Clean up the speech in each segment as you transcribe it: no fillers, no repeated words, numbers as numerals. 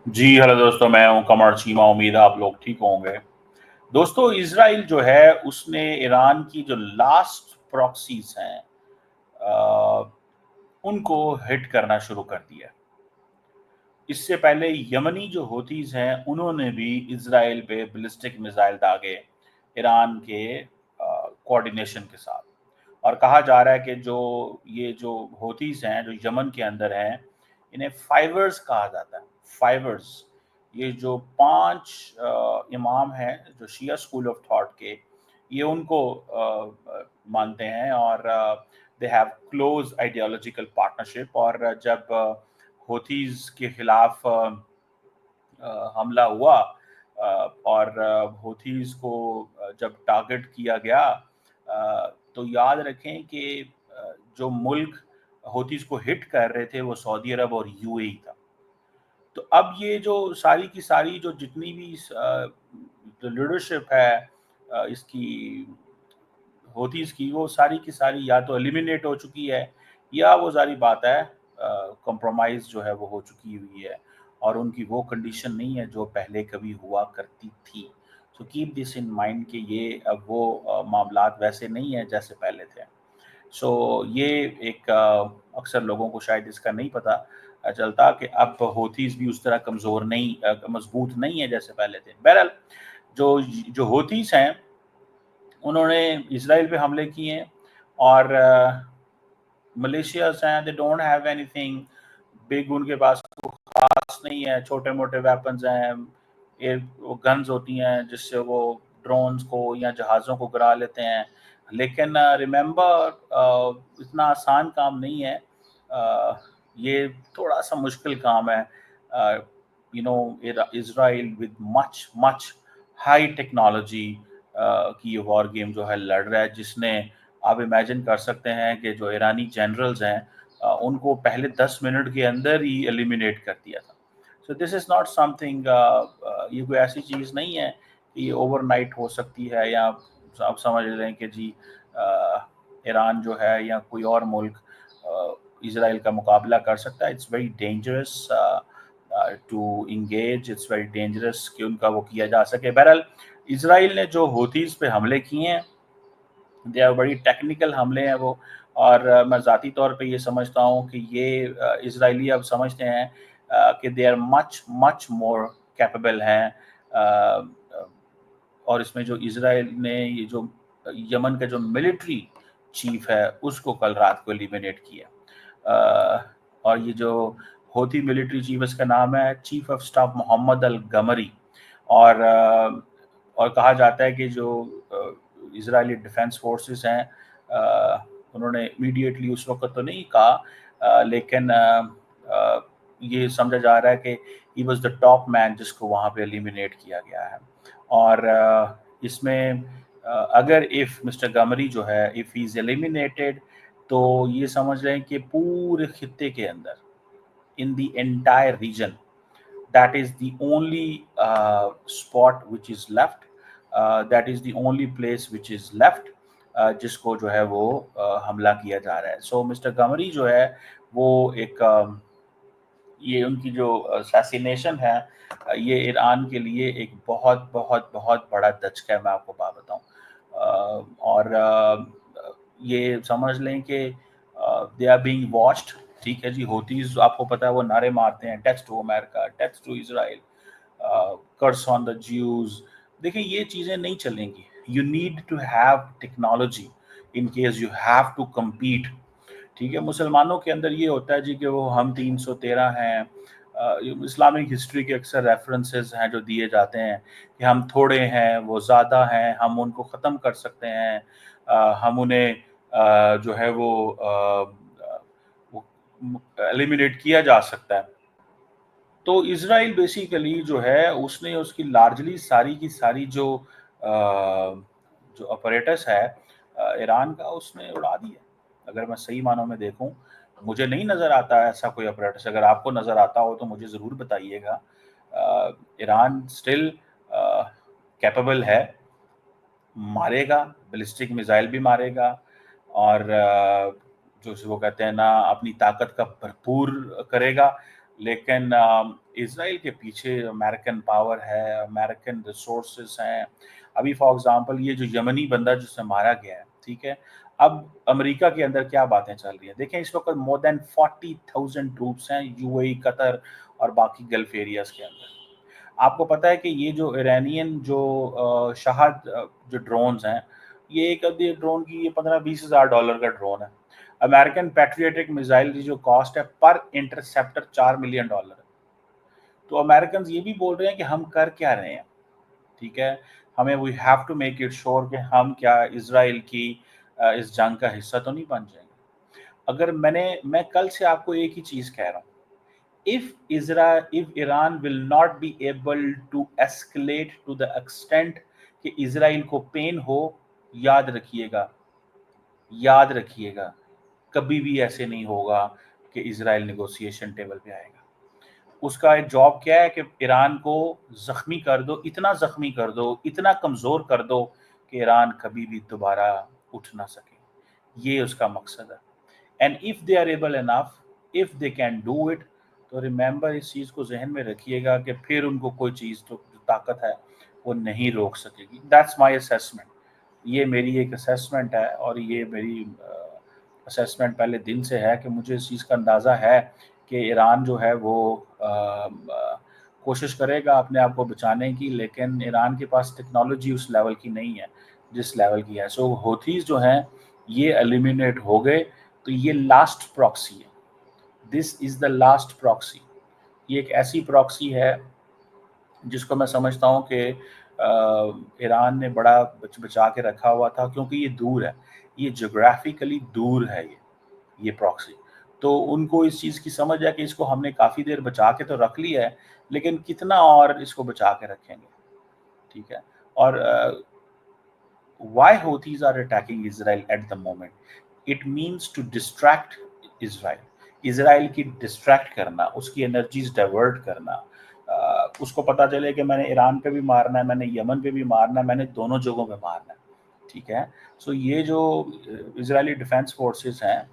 जी hello दोस्तों, मैं हूं कमर चीमा। उम्मीद है आप लोग ठीक होंगे। दोस्तों, इजराइल जो है उसने ईरान की जो लास्ट प्रॉक्सीज हैं उनको हिट करना शुरू कर दिया। इससे पहले यमनी जो होतीज हैं उन्होंने भी इजराइल पे बैलिस्टिक मिसाइल दागे ईरान के कोऑर्डिनेशन के साथ। और कहा जा रहा है कि जो होतीज हैं जो यमन के अंदर हैं, इन्हें फाइवर्स कहा जाता है। फाइवर्स, ये जो 5 इमाम हैं जो शिया स्कूल ऑफ थॉट के, ये उनको मानते हैं और they have close ideological partnership. और जब होतीज के खिलाफ हमला हुआ और होथीज को जब टारगेट किया गया, तो याद रखें कि जो मुल्क होथीज को हिट कर रहे थे वो सऊदी अरब और यूएई था। तो अब ये जो सारी की सारी जो जितनी भी जो लीडरशिप है इसकी होतीज की, वो सारी की सारी या तो एलिमिनेट हो चुकी है या वो सारी बात है कॉम्प्रोमाइज जो है वो हो चुकी हुई है और उनकी वो कंडीशन नहीं है जो पहले कभी हुआ करती थी। So keep this in mind कि ये अब वो मामलात वैसे नहीं है जैसे पहले थे। सो ये एक अक्सर लोगों को शायद इसका नहीं पता चलता कि अब होतीज भी उस तरह कमज़ोर नहीं, मजबूत नहीं है जैसे पहले थे। बहरहाल, जो जो होतीज हैं उन्होंने इसराइल पे हमले किए हैं और मलेशियास हैं, they don't have anything big, उनके पास खास नहीं है। छोटे मोटे वेपन्स हैं, एयर गन्स होती हैं जिससे वो ड्रोन्स को या जहाज़ों को गिरा लेते हैं। लेकिन रिमेंबर, इतना आसान काम नहीं है। ये थोड़ा सा मुश्किल काम है। You know, Israel with much much high technology की वॉर गेम जो है लड़ रहा है, जिसने आप इमेजिन कर सकते हैं कि जो ईरानी जनरल्स हैं उनको पहले 10 मिनट के अंदर ही एलिमिनेट कर दिया था। So this is not something, ये कोई ऐसी चीज़ नहीं है कि ये ओवरनाइट हो सकती है या आप समझ लें कि जी ईरान जो है या कोई और मुल्क इसराइल का मुकाबला कर सकता है। It's very dangerous to engage, it's very dangerous कि उनका वो किया जा सके। बहरहाल, इसराइल ने जो होतीज़ पे हमले किए हैं, दे आर बड़ी टेक्निकल हमले हैं वो। और मैं ज़ाती तौर पे ये समझता हूँ कि ये इसराइली अब समझते हैं कि they are much much more capable हैं। और इसमें जो इसराइल ने ये जो यमन का जो मिलिट्री चीफ है उसको कल रात को एलिमिनेट किया। और ये जो होती मिलिट्री चीफ, इसका नाम है चीफ ऑफ स्टाफ मोहम्मद अल गमरी। और और कहा जाता है कि जो इजरायली डिफेंस फोर्सेस हैं, उन्होंने इमीडिएटली उस वक्त तो नहीं कहा, लेकिन ये समझा जा रहा है कि he was the top man जिसको वहाँ पे एलिमिनेट किया गया है। और इसमें अगर इफ़ मिस्टर गमरी जो है इफ़ ही इज़ एलिमिनेटेड, तो ये समझ लें कि पूरे खित्ते के अंदर, in the entire reason, that is the only spot which is left, that is the only place which is left जिसको जो है वो हमला किया जा रहा है। सो मिस्टर गमरी जो है वो एक ये उनकी जो असैसिनेशन है, ये ईरान के लिए एक बहुत बहुत बहुत बड़ा धचका है, मैं आपको बात बताऊं। और ये समझ लें कि दे आर बीइंग वॉच्ड। ठीक है जी, होतीज आपको पता है वो नारे मारते हैं, tax to America, tax to Israel, curse on the Jews. देखिए, ये चीज़ें नहीं चलेंगी। You need to have technology in case you have to compete। ठीक है, मुसलमानों के अंदर ये होता है जी कि वो हम 313 हैं। इस्लामिक हिस्ट्री के अक्सर रेफरेंसेस हैं जो दिए जाते हैं कि हम थोड़े हैं, वो ज़्यादा हैं, हम उनको ख़त्म कर सकते हैं, हम उन्हें जो है वो एलिमिनेट किया जा सकता है। तो इसराइल बेसिकली जो है उसने उसकी लार्जली सारी की सारी जो ऑपरेटस है ईरान का, उसने उड़ा दिया। अगर मैं सही मानों में देखूं, मुझे नहीं नज़र आता ऐसा कोई ऑपरेटस। अगर आपको नज़र आता हो तो मुझे ज़रूर बताइएगा। ईरान स्टिल कैपेबल है, मारेगा, बैलिस्टिक मिसाइल भी मारेगा और जो वो कहते हैं ना, अपनी ताकत का भरपूर करेगा। लेकिन इसराइल के पीछे अमेरिकन पावर है, अमेरिकन रिसोर्सेस हैं। अभी फॉर एग्जांपल ये जो यमनी बंदा जिसे मारा गया है, ठीक है, अब अमेरिका के अंदर क्या बातें चल रही हैं देखें, इस वक्त मोर देन 40,000 ट्रूप्स हैं यूएई, कतर और बाकी गल्फ एरियाज के अंदर। आपको पता है कि ये जो इरानियन जो शहाद जो ड्रोन्स हैं, ये एक अभी ड्रोन की ये 15-20 हज़ार डॉलर का ड्रोन है। अमेरिकन पैट्रियोटिक मिसाइल की जो कॉस्ट है पर इंटरसेप्टर $4 मिलियन है। तो अमेरिकन ये भी बोल रहे हैं कि हम कर क्या रहे हैं, ठीक है, हमें we have to make it sure कि हम क्या इसराइल की इस जंग का हिस्सा तो नहीं बन जाएंगे। अगर मैं कल से आपको एक ही चीज कह रहा हूँ, if Iran will not be able to escalate to the extent कि इसराइल को पेन हो, याद रखिएगा कभी भी ऐसे नहीं होगा कि इसराइल नेगोशिएशन टेबल पे आएगा। उसका एक जॉब क्या है कि ईरान को जख्मी कर दो, इतना जख्मी कर दो, इतना कमजोर कर दो कि ईरान कभी भी दोबारा उठ ना सके। ये उसका मकसद है। And if they are able enough, if they can do it, तो रिमेंबर इस चीज को जहन में रखिएगा कि फिर उनको कोई चीज तो जो ताकत है वो नहीं रोक सकेगी। That's my assessment. ये मेरी एक असेसमेंट है और ये मेरी असेसमेंट पहले दिन से है कि मुझे इस चीज़ का अंदाज़ा है कि ईरान जो है वो कोशिश करेगा अपने आप को बचाने की, लेकिन ईरान के पास टेक्नोलॉजी उस लेवल की नहीं है जिस लेवल की है। सो हौथीज़ जो हैं ये एलिमिनेट हो गए, तो ये लास्ट प्रॉक्सी है। This is the last proxy. ये एक ऐसी प्रॉक्सी है जिसको मैं समझता हूँ कि ईरान ने बड़ा बचा के रखा हुआ था, क्योंकि ये दूर है, ये जोग्राफिकली दूर है ये प्रॉक्सी। तो उनको इस चीज़ की समझ है कि इसको हमने काफ़ी देर बचा के तो रख लिया है, लेकिन कितना और इसको बचा के रखेंगे, ठीक है। और why Houthis are attacking Israel at the moment? It means to distract Israel. Israel की डिस्ट्रैक्ट करना, उसकी एनर्जीज डाइवर्ट करना। उसको पता चले कि मैंने ईरान पे भी मारना है, मैंने यमन पे भी मारना है, मैंने दोनों जगहों पे मारना है, ठीक है। सो ये जो इजरायली डिफेंस फोर्सेस हैं,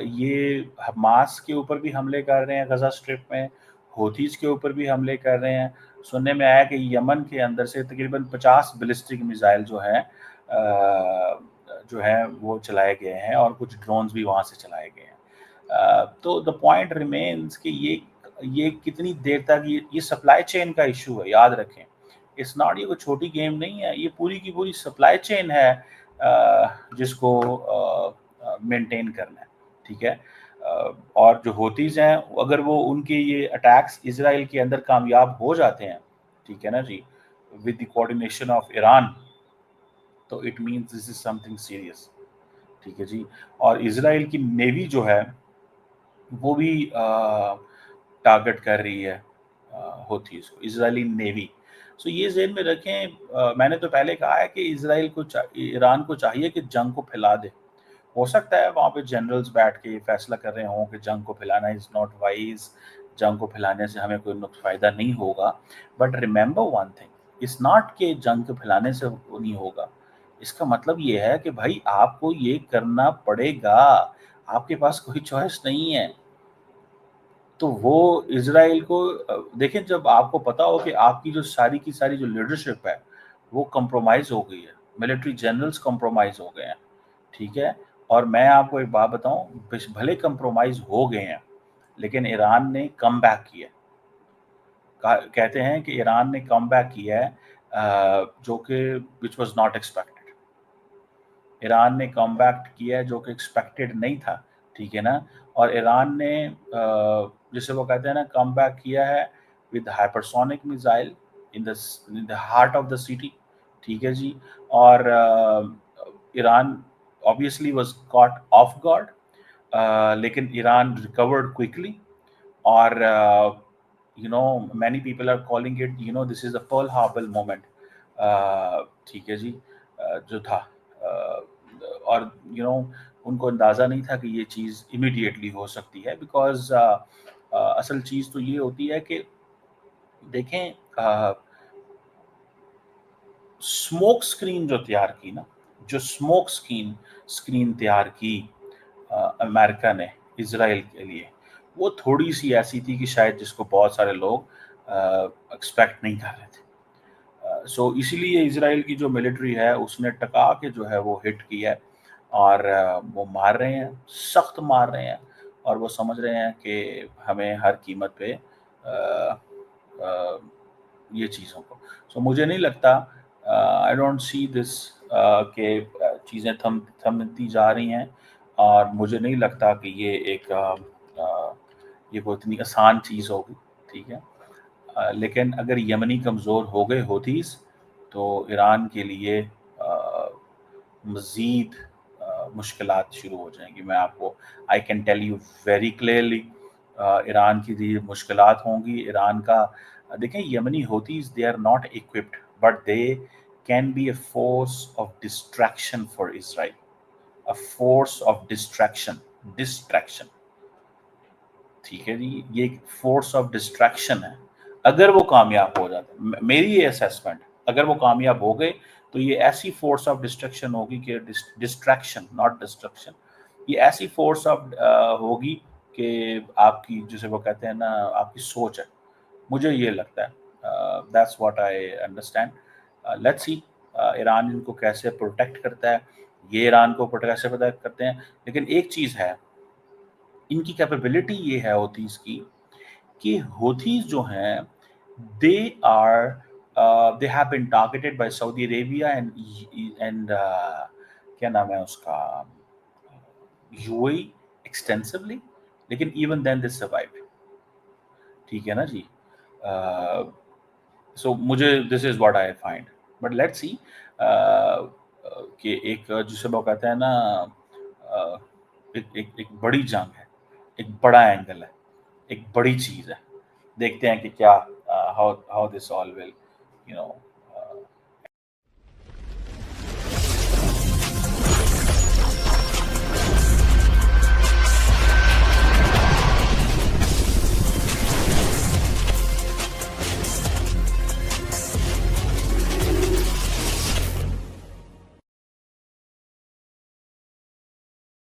ये हमास के ऊपर भी हमले कर रहे हैं गजा स्ट्रिप में, हौथीज के ऊपर भी हमले कर रहे हैं। सुनने में आया कि यमन के अंदर से तकरीबन 50 बैलिस्टिक मिसाइल जो है वो चलाए गए हैं और कुछ ड्रोन्स भी वहाँ से चलाए गए हैं। तो द पॉइंट रिमेन्स कि ये कितनी देर तक ये सप्लाई चेन का इशू है, याद रखें। इट्स नॉट, ये कोई छोटी गेम नहीं है, ये पूरी की पूरी सप्लाई चेन है जिसको मेंटेन करना है, ठीक है। और जो होतीज हैं, अगर वो उनके ये अटैक्स इसराइल के अंदर कामयाब हो जाते हैं, ठीक है ना जी, with the coordination of Iran, तो it means this is something serious, ठीक है जी। और इसराइल की नेवी जो है वो भी टारगेट कर रही है होतीज को, इसराइली नेवी। सो ये ज़हन में रखें। मैंने तो पहले कहा है कि इसराइल को ईरान को चाहिए कि जंग को फैला दे। हो सकता है वहाँ पे जनरल्स बैठ के ये फैसला कर रहे हों कि जंग को फैलाना इज़ नॉट वाइज, जंग को फैलाने से हमें कोई फ़ायदा नहीं होगा। But remember one thing, it's not कि जंग को फैलाने से वो नहीं होगा। इसका मतलब ये है कि भाई आपको ये करना पड़ेगा, आपके पास कोई चॉइस नहीं है। तो वो इज़राइल को देखें, जब आपको पता हो कि आपकी जो सारी की सारी जो लीडरशिप है वो कंप्रोमाइज़ हो गई है, मिलिट्री जनरल्स कंप्रोमाइज़ हो गए हैं, ठीक है। और मैं आपको एक बात बताऊं, भले कंप्रोमाइज़ हो गए हैं, लेकिन ईरान ने कम बैक किया। कहते हैं कि ईरान ने कम बैक किया है, जो कि which was not expected. Iran ने कम बैक किया है जो कि एक्सपेक्टेड नहीं था, ठीक है ना। और ईरान ने जिसे वो कहते हैं ना, कम बैक किया है with hypersonic missile in the heart of the city, ठीक है जी। और Iran obviously was caught of guard, लेकिन ईरान रिकवर्ड क्विकली। और many people are calling it, this is the Pearl Harbor moment, ठीक है जी। जो था और उनको अंदाज़ा नहीं था कि ये चीज़ इमीडिएटली हो सकती है, बिकॉज असल चीज़ तो ये होती है कि देखें, स्मोक स्क्रीन जो तैयार की ना, जो स्मोक स्क्रीन तैयार की अमेरिका ने इसराइल के लिए, وہ تھوڑی سی ایسی تھی کہ شاید جس کو بہت سارے لوگ ایکسپیکٹ نہیں کر رہے تھے. سو اسی لیے اسرائیل کی جو ملٹری ہے اس نے ٹکا کے جو ہے وہ ہٹ کی ہے، اور وہ مار رہے ہیں، سخت مار رہے ہیں، اور وہ سمجھ رہے ہیں کہ ہمیں ہر قیمت پہ یہ چیزوں کو. سو مجھے نہیں لگتا، آئی ڈونٹ سی دس کہ چیزیں تھمتی جا رہی ہیں، اور مجھے نہیں لگتا کہ یہ ایک یہ کوئی اتنی آسان چیز ہوگی. ٹھیک ہے، لیکن اگر یمنی کمزور ہو گئے ہوتیز تو ایران کے لیے مزید مشکلات شروع ہو جائیں گی. میں آپ کو I can tell you very clearly Iran کی لیے مشکلات ہوں گی. ایران کا دیکھیں، Yemeni Houthis they are not equipped but they can be a force of distraction for Israel, a force of distraction. ٹھیک ہے جی، یہ ایک فورس آف ڈسٹریکشن ہے. اگر وہ کامیاب ہو جاتے، میری یہ اسیسمنٹ، اگر وہ کامیاب ہو گئے تو یہ ایسی فورس آف ڈسٹرکشن ہوگی کہ ڈسٹریکشن ناٹ ڈسٹرکشن، یہ ایسی فورس آف ہوگی کہ آپ کی جسے وہ کہتے ہیں نا، آپ کی سوچ ہے. مجھے یہ لگتا ہے، that's what I understand. Let's see Iran ان کو کیسے پروٹیکٹ کرتا ہے، یہ ایران کو کیسے پروٹیکٹ کرتے ہیں. لیکن ایک چیز ہے، ان کی کیپیبلٹی یہ ہے ہوتیز کی کہ ہوتیز جو ہیں they are they have been targeted by Saudi Arabia and کیا نام ہے اس کا، UAE extensively، لیکن even then they survived. ٹھیک ہے نا جی. سو مجھے this is what I find but let's see کہ ایک جسے وہ کہتے ہیں نا، ایک بڑی جنگ ہے، ایک بڑا اینگل ہے، ایک بڑی چیز ہے. دیکھتے ہیں کہ کیا how this all will